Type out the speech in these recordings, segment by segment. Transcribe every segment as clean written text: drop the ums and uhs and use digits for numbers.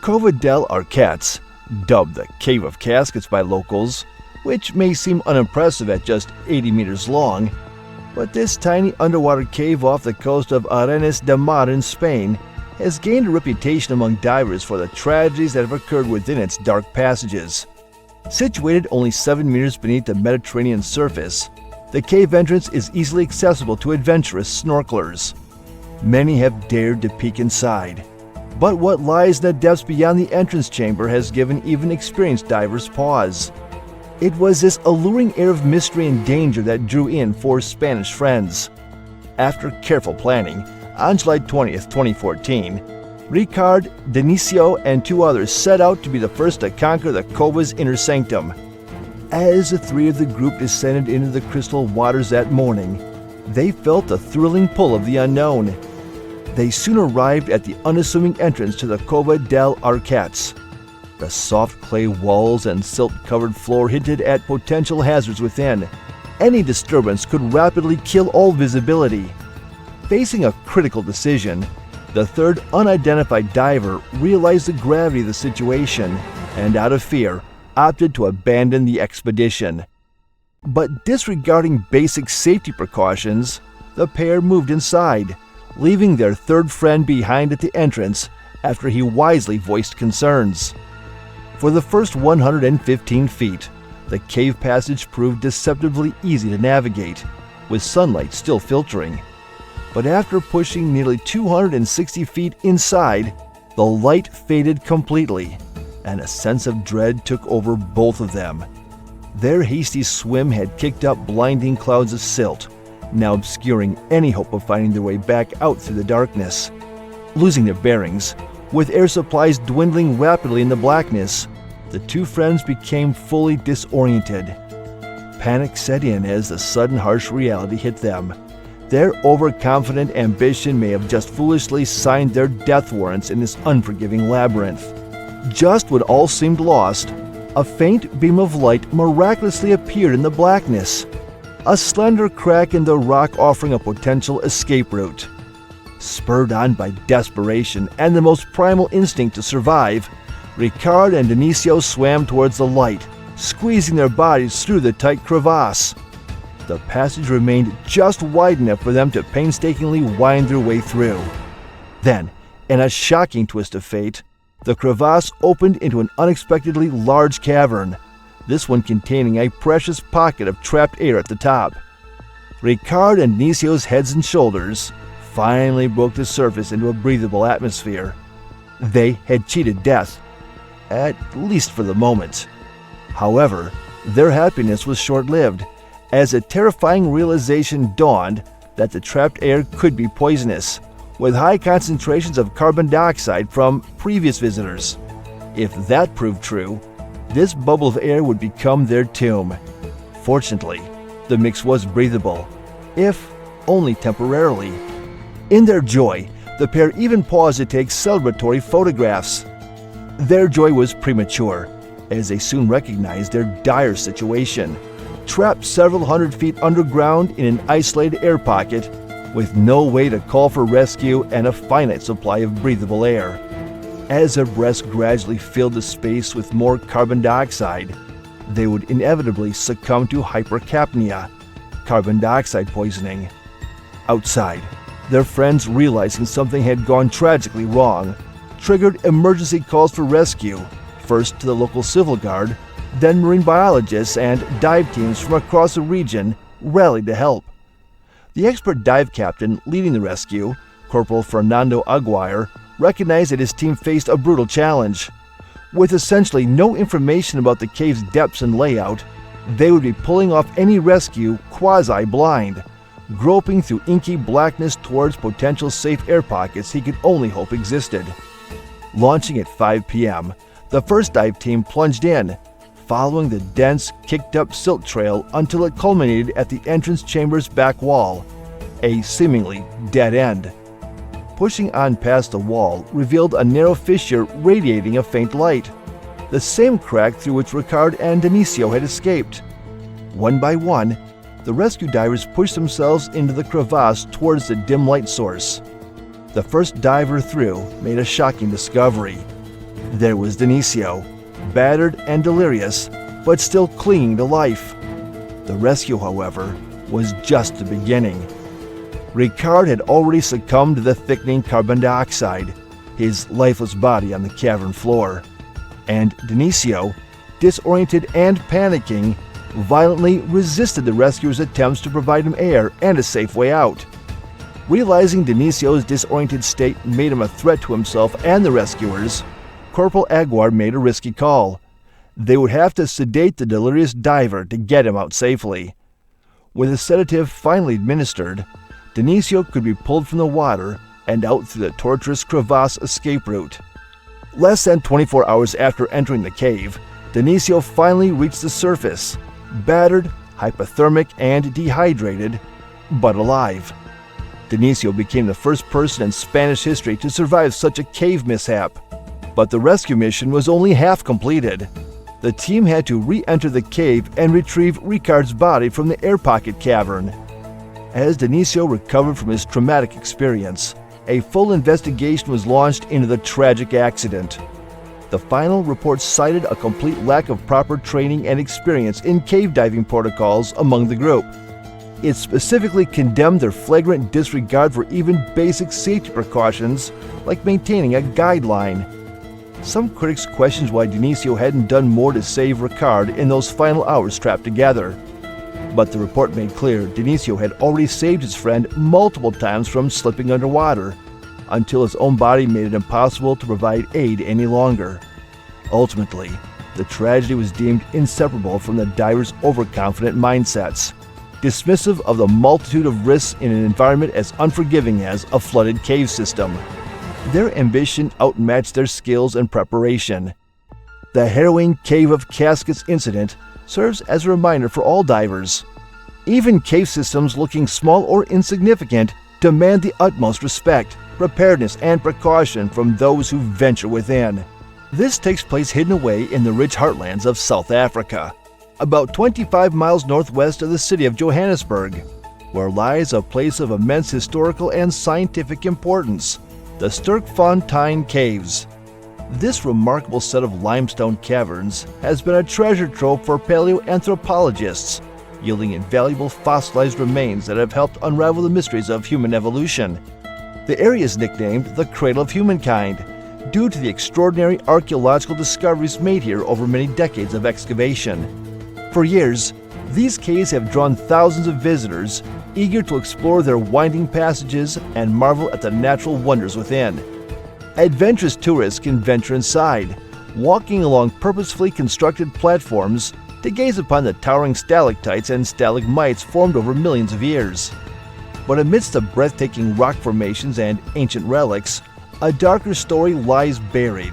Cova del Arquets, dubbed the Cave of Caskets by locals, which may seem unimpressive at just 80 meters long, but this tiny underwater cave off the coast of Arenas de Mar in Spain has gained a reputation among divers for the tragedies that have occurred within its dark passages. Situated only 7 meters beneath the Mediterranean surface, the cave entrance is easily accessible to adventurous snorkelers. Many have dared to peek inside, but what lies in the depths beyond the entrance chamber has given even experienced divers pause. It was this alluring air of mystery and danger that drew in 4 Spanish friends. After careful planning, on July 20th, 2014, Ricard, Denicio, and 2 others set out to be the first to conquer the Cova's inner sanctum. As the 3 of the group descended into the crystal waters that morning, they felt the thrilling pull of the unknown. They soon arrived at the unassuming entrance to the Cova del Arquets. The soft clay walls and silt-covered floor hinted at potential hazards within. Any disturbance could rapidly kill all visibility. Facing a critical decision, the 3rd unidentified diver realized the gravity of the situation and, out of fear, opted to abandon the expedition. But disregarding basic safety precautions, the pair moved inside, leaving their 3rd friend behind at the entrance after he wisely voiced concerns. For the first 115 feet, the cave passage proved deceptively easy to navigate, with sunlight still filtering. But after pushing nearly 260 feet inside, the light faded completely, and a sense of dread took over both of them. Their hasty swim had kicked up blinding clouds of silt, now obscuring any hope of finding their way back out through the darkness. Losing their bearings, with air supplies dwindling rapidly in the blackness, the 2 friends became fully disoriented. Panic set in as the sudden harsh reality hit them. Their overconfident ambition may have just foolishly signed their death warrants in this unforgiving labyrinth. Just when all seemed lost, a faint beam of light miraculously appeared in the blackness, a slender crack in the rock offering a potential escape route. Spurred on by desperation and the most primal instinct to survive, Ricard and Denicio swam towards the light, squeezing their bodies through the tight crevasse. The passage remained just wide enough for them to painstakingly wind their way through. Then, in a shocking twist of fate, the crevasse opened into an unexpectedly large cavern, this one containing a precious pocket of trapped air at the top. Ricard and Denicio's heads and shoulders finally broke the surface into a breathable atmosphere. They had cheated death, at least for the moment. However, their happiness was short-lived, as a terrifying realization dawned that the trapped air could be poisonous, with high concentrations of carbon dioxide from previous visitors. If that proved true, this bubble of air would become their tomb. Fortunately, the mix was breathable, if only temporarily. In their joy, the pair even paused to take celebratory photographs. Their joy was premature, as they soon recognized their dire situation, trapped several hundred feet underground in an isolated air pocket, with no way to call for rescue and a finite supply of breathable air. As their breaths gradually filled the space with more carbon dioxide, they would inevitably succumb to hypercapnia, carbon dioxide poisoning. Outside, their friends, realizing something had gone tragically wrong, triggered emergency calls for rescue, first to the local civil guard, then marine biologists and dive teams from across the region rallied to help. The expert dive captain leading the rescue, Corporal Fernando Aguirre, recognized that his team faced a brutal challenge. With essentially no information about the cave's depths and layout, they would be pulling off any rescue quasi-blind, groping through inky blackness towards potential safe air pockets he could only hope existed. Launching at 5 p.m., the first dive team plunged in, following the dense, kicked-up silt trail until it culminated at the entrance chamber's back wall, a seemingly dead end. Pushing on past the wall revealed a narrow fissure radiating a faint light, the same crack through which Ricard and Denicio had escaped. One by one, the rescue divers pushed themselves into the crevasse towards the dim light source. The first diver through made a shocking discovery. There was Denisio, battered and delirious, but still clinging to life. The rescue, however, was just the beginning. Ricard had already succumbed to the thickening carbon dioxide, his lifeless body on the cavern floor. And Denisio, disoriented and panicking, violently resisted the rescuers' attempts to provide him air and a safe way out. Realizing Denisio's disoriented state made him a threat to himself and the rescuers, Corporal Aguar made a risky call. They would have to sedate the delirious diver to get him out safely. With a sedative finally administered, Denisio could be pulled from the water and out through the tortuous crevasse escape route. Less than 24 hours after entering the cave, Denisio finally reached the surface, battered, hypothermic, and dehydrated, but alive. Denisio became the first person in Spanish history to survive such a cave mishap. But the rescue mission was only half completed. The team had to re-enter the cave and retrieve Ricard's body from the air pocket cavern. As Denisio recovered from his traumatic experience, a full investigation was launched into the tragic accident. The final report cited a complete lack of proper training and experience in cave diving protocols among the group. It specifically condemned their flagrant disregard for even basic safety precautions like maintaining a guideline. Some critics questioned why Denisio hadn't done more to save Ricard in those final hours trapped together. But the report made clear Denisio had already saved his friend multiple times from slipping underwater, until his own body made it impossible to provide aid any longer. Ultimately, the tragedy was deemed inseparable from the divers' overconfident mindsets, dismissive of the multitude of risks in an environment as unforgiving as a flooded cave system. Their ambition outmatched their skills and preparation. The harrowing Cave of Caskets incident serves as a reminder for all divers. Even cave systems looking small or insignificant demand the utmost respect, preparedness, and precaution from those who venture within. This takes place hidden away in the rich heartlands of South Africa, about 25 miles northwest of the city of Johannesburg, where lies a place of immense historical and scientific importance, the Sterkfontein Caves. This remarkable set of limestone caverns has been a treasure trove for paleoanthropologists, yielding invaluable fossilized remains that have helped unravel the mysteries of human evolution. The area is nicknamed the Cradle of Humankind due to the extraordinary archaeological discoveries made here over many decades of excavation. For years, these caves have drawn thousands of visitors eager to explore their winding passages and marvel at the natural wonders within. Adventurous tourists can venture inside, walking along purposefully constructed platforms to gaze upon the towering stalactites and stalagmites formed over millions of years. But amidst the breathtaking rock formations and ancient relics, a darker story lies buried,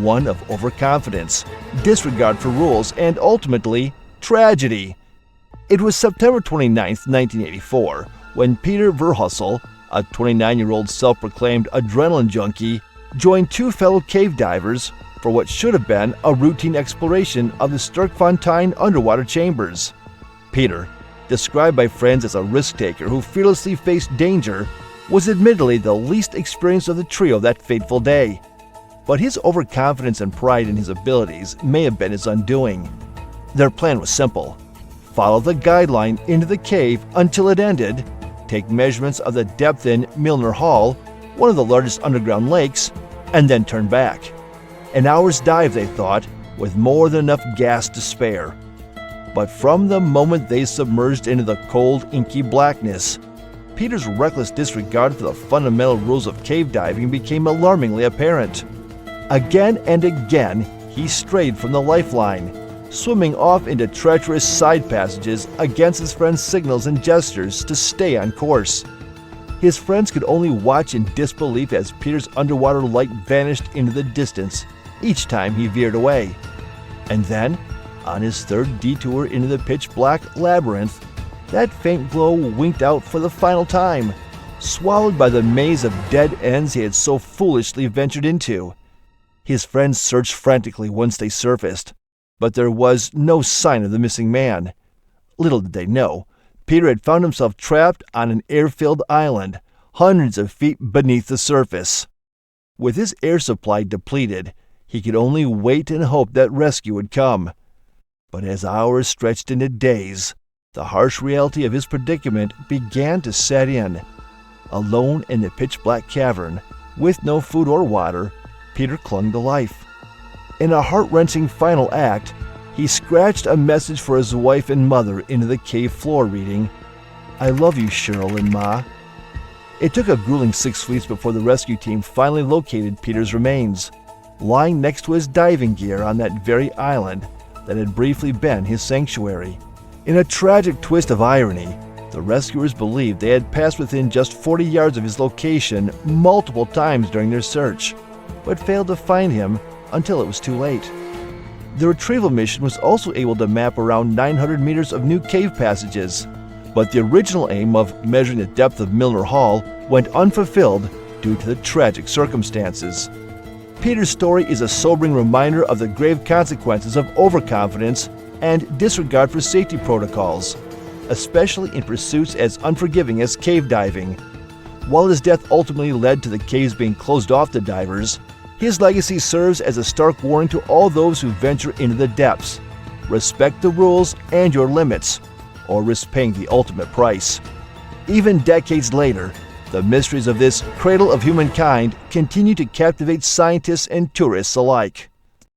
one of overconfidence, disregard for rules, and ultimately, tragedy. It was September 29, 1984, when Peter Verhussel, a 29-year-old self-proclaimed adrenaline junkie, joined two fellow cave divers for what should have been a routine exploration of the Sterkfontein underwater chambers. Peter, described by friends as a risk-taker who fearlessly faced danger, was admittedly the least experienced of the trio that fateful day. But his overconfidence and pride in his abilities may have been his undoing. Their plan was simple: follow the guideline into the cave until it ended, take measurements of the depth in Milner Hall, one of the largest underground lakes, and then turn back. An hour's dive, they thought, with more than enough gas to spare. But from the moment they submerged into the cold, inky blackness, Peter's reckless disregard for the fundamental rules of cave diving became alarmingly apparent. Again and again, he strayed from the lifeline, swimming off into treacherous side passages against his friend's signals and gestures to stay on course. His friends could only watch in disbelief as Peter's underwater light vanished into the distance each time he veered away. And then, on his third detour into the pitch-black labyrinth, that faint glow winked out for the final time, swallowed by the maze of dead ends he had so foolishly ventured into. His friends searched frantically once they surfaced, but there was no sign of the missing man. Little did they know, Peter had found himself trapped on an air-filled island, hundreds of feet beneath the surface. With his air supply depleted, He could only wait and hope that rescue would come. But as hours stretched into days, the harsh reality of his predicament began to set in. Alone in the pitch-black cavern, with no food or water, Peter clung to life. In a heart-wrenching final act, he scratched a message for his wife and mother into the cave floor reading, "I love you, Cheryl and Ma." It took a grueling 6 weeks before the rescue team finally located Peter's remains, lying next to his diving gear on that very island that had briefly been his sanctuary. In a tragic twist of irony, the rescuers believed they had passed within just 40 yards of his location multiple times during their search, but failed to find him until it was too late. The retrieval mission was also able to map around 900 meters of new cave passages, but the original aim of measuring the depth of Milner Hall went unfulfilled due to the tragic circumstances. Peter's story is a sobering reminder of the grave consequences of overconfidence and disregard for safety protocols, especially in pursuits as unforgiving as cave diving. While his death ultimately led to the caves being closed off to divers, his legacy serves as a stark warning to all those who venture into the depths. Respect the rules and your limits, or risk paying the ultimate price. Even decades later, the mysteries of this cradle of humankind continue to captivate scientists and tourists alike.